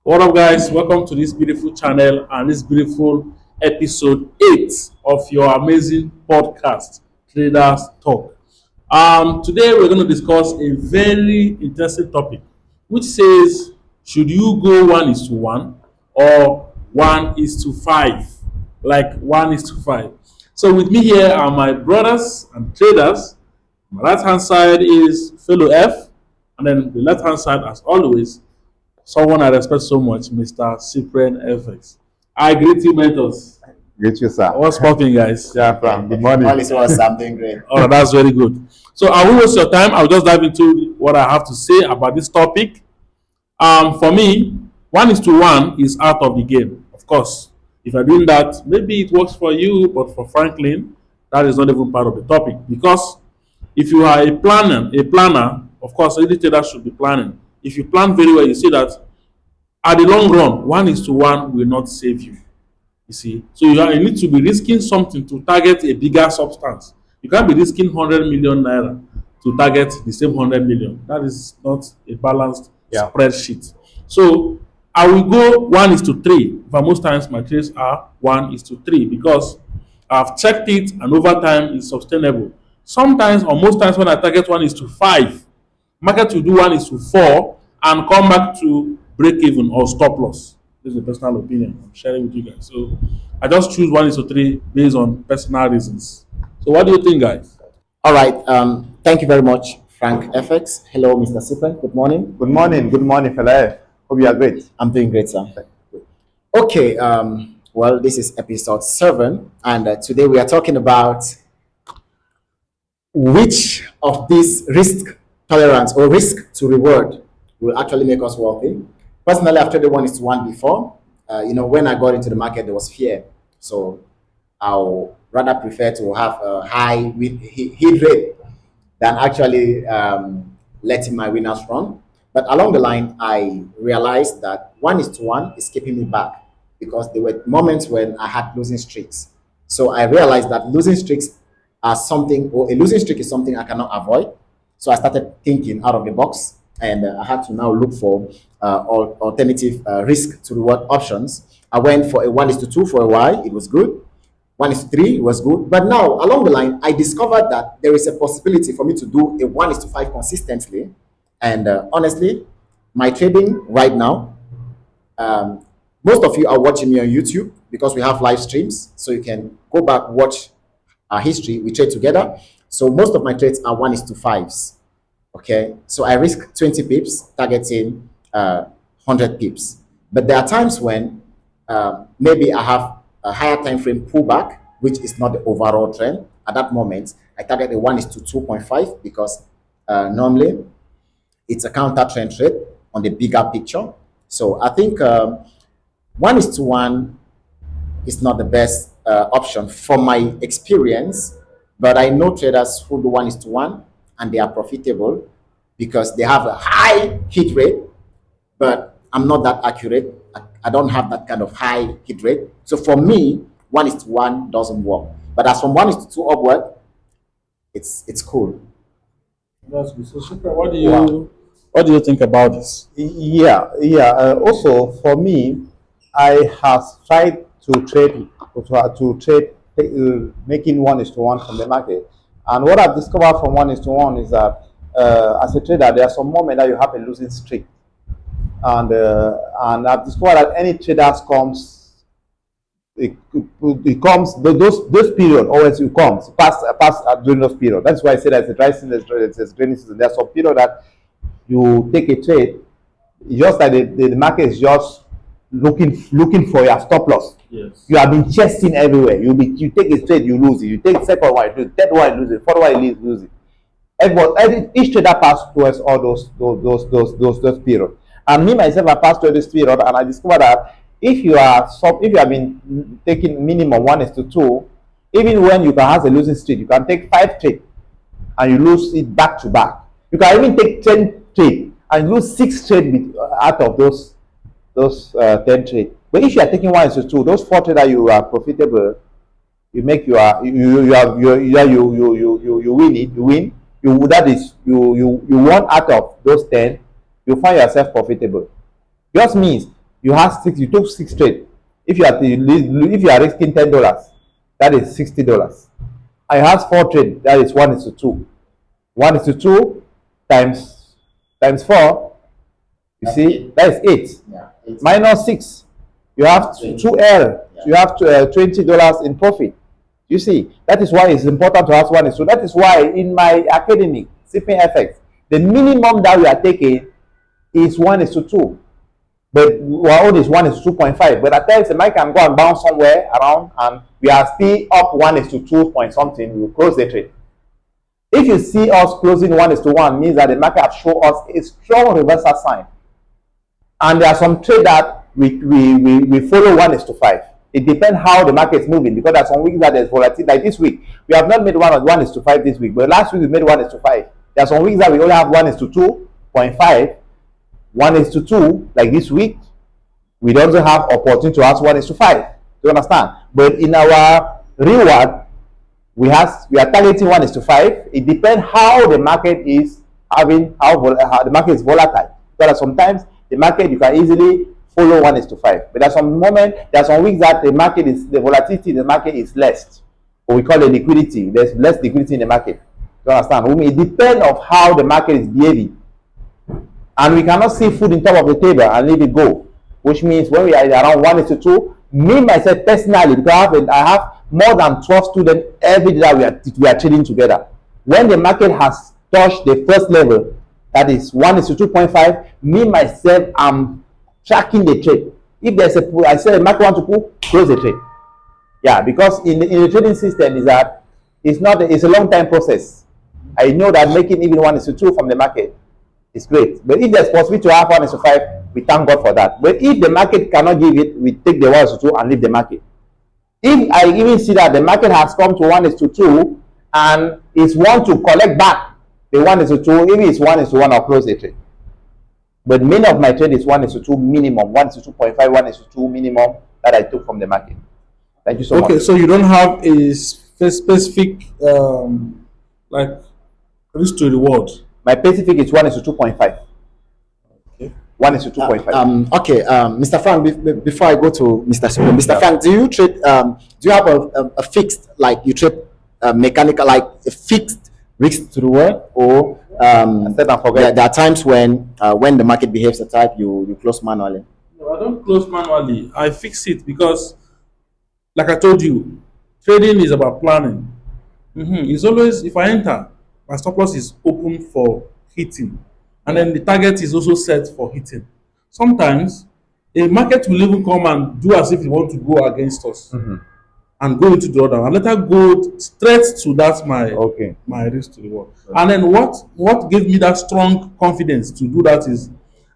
What up, guys? Welcome to this beautiful channel and this beautiful episode 8 of your amazing podcast, Traders Talk. Today, we're going to discuss a very interesting topic, which says, should you go 1:1 or 1:5? Like 1:5. So, with me here are my brothers and traders. My right hand side is fellow F, and then the left hand side, as always, someone I respect so much, Mr. Cyprain FX. I greet you, mentors. Greet you, sir. What's popping, guys? Yeah, from good morning. All is well, something great. Oh, that's very good. So I will waste your time. I'll just dive into what I have to say about this topic. For me, 1:1 is out of the game. Of course, if you're doing that, maybe it works for you, but for Franklin, that is not even part of the topic. Because if you are a planner, of course, every trader should be planning. If you plan very well, you see that at the long run, 1:1 will not save you. You see, so you need to be risking something to target a bigger substance. You can't be risking 100 million naira to target the same 100 million. That is not a balanced spreadsheet. So I will go 1:3. But most times my trades are 1:3 because I've checked it and over time it's sustainable. Sometimes or most times when I target 1:5, market will do 1:4 and come back to break even or stop loss. This is a personal opinion I'm sharing with you guys. So I just choose 1:3 based on personal reasons. So what do you think, guys? All right. Thank you very much, Frank FX. Hello, Mr. Cyprain. Good morning. Good morning, fella. Hope you are great. I'm doing great, sir. Okay. Well, this is episode 7, and today we are talking about which of these risk tolerance or risk to reward will actually make us wealthy. Personally, I've traded 1:1 before. When I got into the market, there was fear. So I'll rather prefer to have a high hit rate than actually letting my winners run. But along the line, I realized that 1:1 is keeping me back because there were moments when I had losing streaks. So I realized that losing streaks are something, or a losing streak is something I cannot avoid. So I started thinking out of the box, and I had to now look for alternative risk to reward options. I went for a 1:2 for a while. It was good. 1:3 was good. But now, along the line, I discovered that there is a possibility for me to do a 1:5 consistently. And honestly, my trading right now, most of you are watching me on YouTube because we have live streams. So you can go back, watch our history. We trade together. So most of my trades are 1:5s. Okay, so I risk 20 pips, targeting 100 pips. But there are times when maybe I have a higher time frame pullback, which is not the overall trend. At that moment, I target a 1:2.5 because normally it's a counter trend trade on the bigger picture. So I think 1:1 is not the best option from my experience. But I know traders who do 1:1 and they are profitable because they have a high hit rate, but I'm not that accurate. I don't have that kind of high hit rate. So for me, 1:1 doesn't work. But as from 1:2 upward, it's cool. That's good. So Super, what do you think about this? Also, for me, I have tried to trade making 1:1 from the market, and what I've discovered from 1:1 is that as a trader, there are some moments that you have a losing streak, and I've discovered that any traders comes, it comes those period always it comes pass during those period. That's why I say that it's a dry season, it's a rainy season. There's some period that you take a trade, just like the market is just looking for your stop loss. Yes. You have been chasing everywhere. You take a trade, you lose it. You take second one, you lose it. Third one, you lose it. Fourth one, you lose it. Each trader passed towards all those periods. And me myself, I passed through this period, and I discovered that if you have been taking minimum 1:2, even when you can have a losing streak, you can take 5 trades and you lose it back to back. You can even take 10 trades and lose 6 trades out of those 10 trades. But if you are taking 1:2, those 4 trades that you are profitable, you win it. You won out of those 10. You find yourself profitable. Just means You have six. You took 6 trade. If you are risking $10, that is $60. I have 4 trade. That is 1:2. 1:2 times 4. You see, that is 8. Yeah. Minus 6. You have 2L. Yeah. You have $20 in profit. You see, that is why it's important to have 1:2. That is why in my academy, Cyprain FX, the minimum that we are taking is 1:2. But our own is 1:2.5. But at times the market can go and bounce somewhere around, and we are still up 1:2 point something. We will close the trade. If you see us closing 1:1, means that the market have shown us a strong reversal sign. And there are some trade that we follow 1:5. It depends how the market is moving, because there are some weeks that there's volatility. Like this week, we have not made 1:5 this week, but last week we made 1:5. There are some weeks that we only have 1:2.5, 1:2. Like this week, we don't have opportunity to ask 1:5. Do you understand? But in our reward, we are targeting 1:5. It depends how the market is having, how the market is volatile. Because sometimes the market, you can easily follow 1:5. But there's some weeks that the volatility in the market is less, or we call it liquidity. There's less liquidity in the market. You understand? It depends on how the market is behaving, and we cannot see food in top of the table and leave it go. Which means when we are around 1:2, me myself personally, because I have more than 12 students every day that we are trading together. When the market has touched the first level, that is 1:2.5, me myself am tracking the trade. If there's I say the market want to pull, close the trade. Yeah, because in the trading system is that it's a long time process. I know that making even 1:2 from the market is great. But if there's possibility to have 1:5, we thank God for that. But if the market cannot give it, we take the 1:2 and leave the market. If I even see that the market has come to 1:2 and it's want to collect back the 1:2, if it's 1:1, I'll close the trade. But many of my trade is 1:2 minimum, 1:2.5, 1:2 minimum that I took from the market. Thank you so much. Okay, so you don't have a specific like risk to reward. My Pacific is 1:2.5. Okay. 1:2.5. Okay, Mr. Frank, before I go to Mr. Cyprain, Mr. Frank, do you trade? Do you have a fixed, like you trade mechanical, like a fixed risk to reward, or Set and forget. there are times when the market behaves a type, you close manually? No, I don't close manually. I fix it because, like I told you, trading is about planning. It's always, if I enter, my stop loss is open for hitting, and then the target is also set for hitting. Sometimes a market will even come and do as if it want to go against us and go into the other, and let her go straight to that my risk to reward. And then what gave me that strong confidence to do that is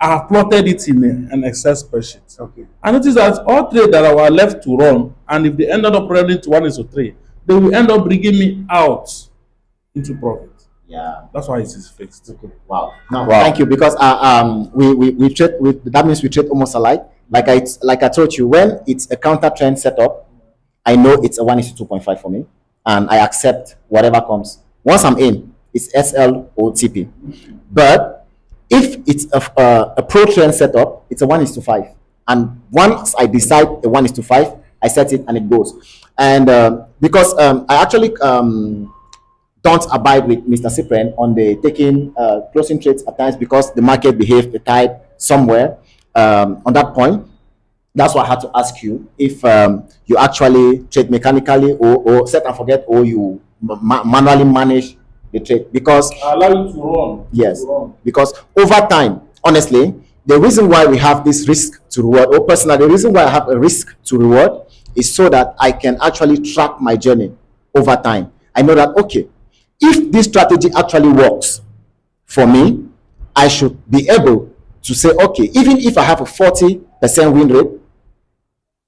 I have plotted it in an Excel spreadsheet. Okay. I noticed that all trades that were left to run, and if they ended up running to 1:3, they will end up bringing me out into profit. Yeah. That's why it is fixed. Okay. Wow. No, thank you, because we trade with, that means we trade almost alike. Like I told you, when it's a counter trend setup, I know it's a 1:2.5 for me, and I accept whatever comes. Once I'm in, it's SL or TP. But if it's a pro trend setup, it's a 1:5. And once I decide a 1:5, I set it and it goes. And because I actually don't abide with Mr. Cyprain on the taking closing trades at times, because the market behaved a type somewhere on that point. That's why I had to ask you if you actually trade mechanically or set and forget, or you manually manage the trade, because I allow you to run. yes, To run. because over time, honestly, the reason why we have this risk to reward, or personally, the reason why I have a risk to reward is so that I can actually track my journey over time. I know that, okay, if this strategy actually works for me, I should be able to say, okay, even if I have a 40% win rate,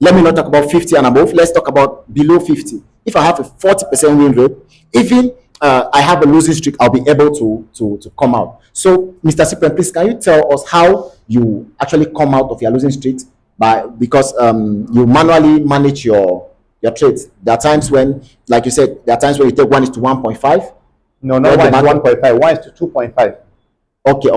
let me not talk about 50 and above, let's talk about below 50. If I have a 40% win rate, even I have a losing streak, I'll be able to come out. So, Mr. Cyprain, please, can you tell us how you actually come out of your losing streaks? Because you manually manage your trades. There are times when, like you said, there are times when you take 1:1.5. No, not 1:1.5, 1:2.5. Okay.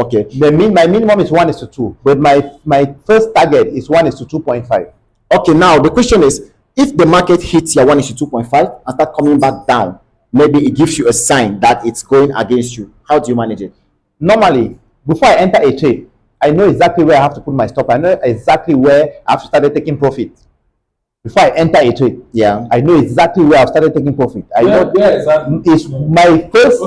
My minimum is 1:2, but my first target is 1:2.5. Okay, now the question is, if the market hits your 1:2.5 and start coming back down, maybe it gives you a sign that it's going against you. How do you manage it? Normally, before I enter a trade, I know exactly where I have to put my stop. I know exactly where I have to start taking profit. Before I enter a trade, Yeah. I know exactly where I've started taking profit. I know exactly. it's my first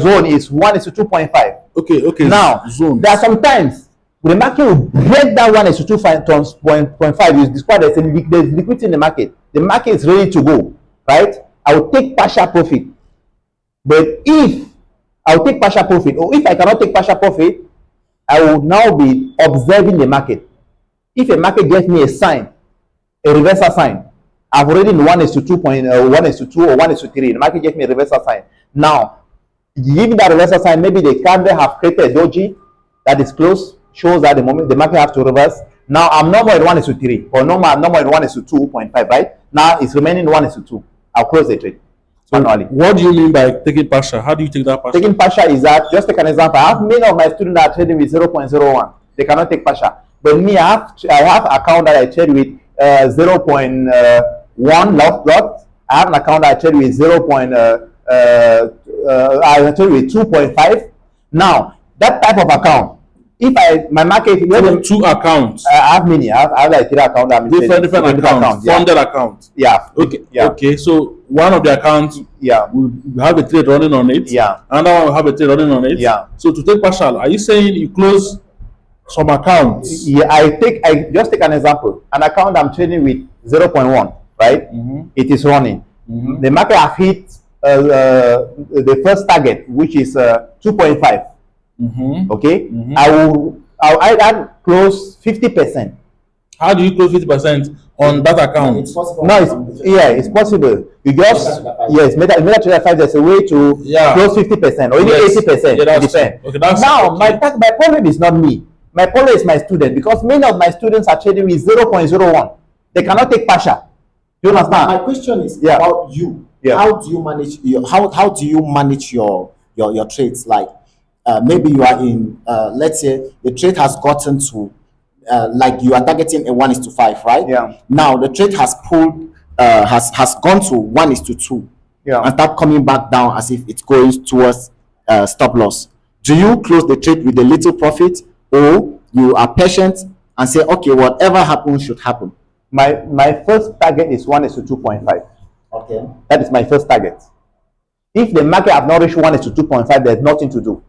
zone is 1:2.5. Okay. Now, Zone. there are sometimes the market will break that 1:2.5. You describe there's liquidity in the market. The market is ready to go, right? I will take partial profit. But if I will take partial profit, or if I cannot take partial profit, I will now be observing the market. If a market gives me a sign, a reversal sign, I've already in 1:2 1:2 or 1:3. The market gave me a reversal sign. Now, given that reversal sign, maybe the candle have created a doji that is close, shows that the moment the market have to reverse. Now I'm no more at 1:3, or no more I'm no more at 1:2.5, right? Now it's remaining 1:2. I'll close the trade manually. What do you mean by taking partial? How do you take that partial? Taking partial is that, just take an example. I have many of my students that are trading with 0.01. They cannot take partial. But me, I have account that I trade with 0.1 lot. I have an account that I trade with I trade with 2.5. Now, that type of account, if my market, two accounts. I have many. I have like 3 accounts. Different accounts. Funded accounts. Yeah. Okay. Yeah. Okay. So one of the accounts, yeah, we have a trade running on it. Yeah. Another one will have a trade running on it. Yeah. So to take partial, are you saying you close some accounts? Yeah. I just take an example. An account I'm trading with 0.1, right? It is running. The market have hit the first target, which is 2.5. Okay. I'll add close 50%. How do you close 50% on that account? It's possible. No, it's possible. You just MetaTrader 5. There's a way to close 50% or even 80%. Yeah, It depends. Okay, that's Now okay. my problem is not me. My problem is my student, because many of my students are trading with 0.01. They cannot take partial. You understand? My question is Yeah. about you. Yeah. How do you manage how do you manage your trades? Like maybe you are in let's say the trade has gotten to like you are targeting a 1:5, right? Yeah. Now the trade has pulled has gone to 1:2. Yeah. And start coming back down as if it's going towards stop loss. Do you close the trade with a little profit, or you are patient and say, okay, whatever happens should happen? My first target is 1:2.5. Okay. That is my first target. If the market have not reached 1:2.5, there's nothing to do.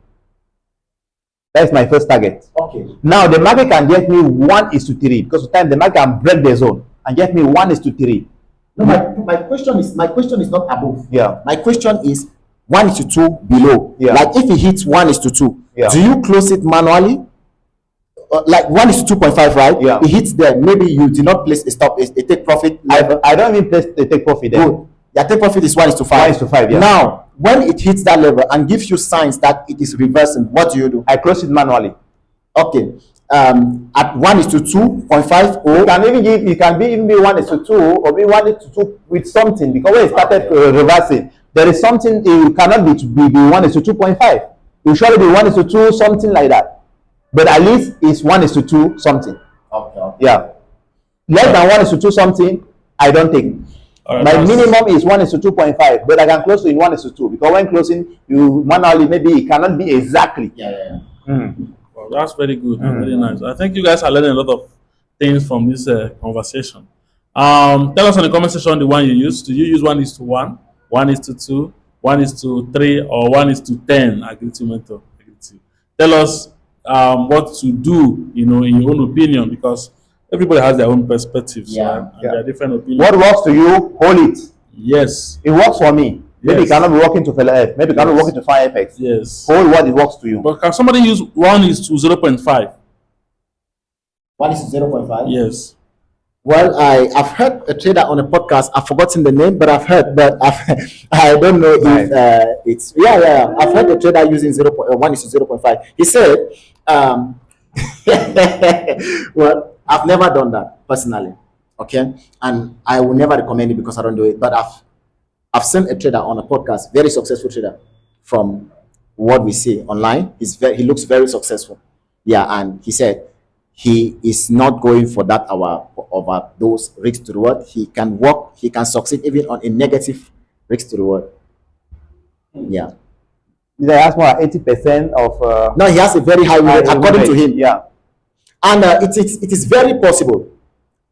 That is my first target. Okay. Now the market can get me 1:3, because sometimes the market can break the zone and get me 1:3. No, my question is not above. Yeah. My question is 1:2 below. Yeah. Like if it hits 1:2, Yeah. do you close it manually? Like 1:2.5, right? Yeah. It hits there. Maybe you did not place a stop, a take profit level. I don't even place the take profit there. Good. Your take profit is 1:5. 1:5, yeah. Now, when it hits that level and gives you signs that it is reversing, what do you do? I close it manually. Okay. At 1:2.5, You can even give, it can be even be 1:2 or be 1:2 with something, because when it started reversing, there is something. It cannot be 1:2.5. It will surely be 1:2, something like that. But at least it's 1:2 something. Okay. Yeah. Less than 1:2 something, I don't take. Right, My minimum is 1:2.5, but I can close to in 1:2, because when closing, you manually, maybe it cannot be exactly. Yeah. Well, that's very good. Very nice. I think you guys are learning a lot of things from this conversation. Tell us in the comment section the one you use. Do you use 1:1, 1:2, 1:3, or 1:10? Mentor. Tell us what to do, in your own opinion, because everybody has their own perspectives, Yeah. right? And there are different opinions. What works to you, hold it. Yes. It works for me. Maybe Yes. it cannot be working to fellow F. Maybe it cannot be working to Fire FX. Yes. Hold what it works to you. But can somebody use 1:0.5? 1:0.5. Yes. Well, I've heard a trader on a podcast. I've forgotten the name, but I've heard. But I don't know if it's yeah. I've heard a trader using 1:0.5. He said, well, I've never done that personally. Okay, and I will never recommend it because I don't do it. But I've seen a trader on a podcast, very successful trader from what we see online. He looks very successful. Yeah, and he said he is not going for that over those risk to reward. He can work, he can succeed even on a negative risk to reward. Yeah. They ask more 80% of. Now he has a very high rate according to him. Yeah. And it is very possible.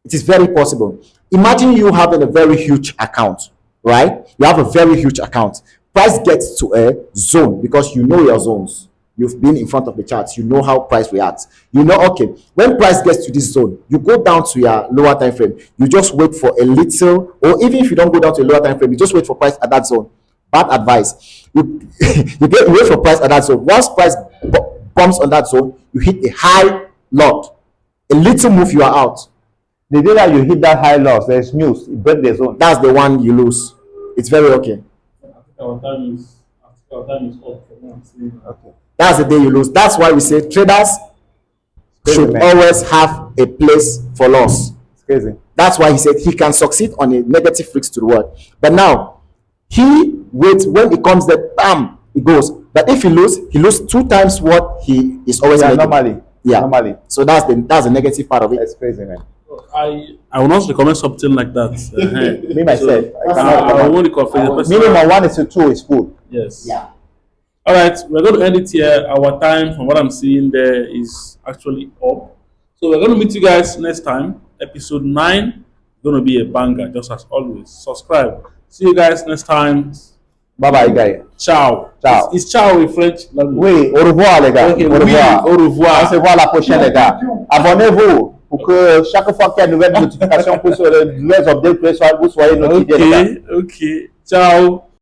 It is very possible. Imagine you having a very huge account, right? You have a very huge account. Price gets to a zone because you know your zones. You've been in front of the charts. You know how price reacts. You know, okay, when price gets to this zone, you go down to your lower time frame. You just wait for a little, or even if you don't go down to a lower time frame, you just wait for price at that zone. Bad advice. You wait for price at that zone. Once price bumps on that zone, you hit a high lot. A little move, you are out. The day that you hit that high loss, there's news. You break the zone. That's the one you lose. It's very okay. Our time is up. Okay. That's the day you lose. That's why we say traders should always have a place for loss. It's crazy. That's why he said he can succeed on a negative risk to reward. But now he waits when it comes that bam, it goes. But if he lose 2 times what he is always making. Normally. Yeah. Normally. So that's the negative part of it. That's crazy, man. I will not recommend something like that. Me myself. I won't recommend. Minimum 1 is to 2 is good. Yes. Yeah. All right, we're going to end it here. Our time, from what I'm seeing there, is actually up. So we're going to meet you guys next time. Episode 9 going to be a banger, just as always. Subscribe. See you guys next time. Bye bye, guys. Ciao. Ciao. It's ciao in French language. Oui, au revoir, les gars. Okay, au revoir. oui, au revoir. On se voit la prochaine, les gars. Abonnez-vous pour que chaque fois qu'il y a une nouvelle notification, pour les updates, vous soyez notifiés. Ok. Ciao.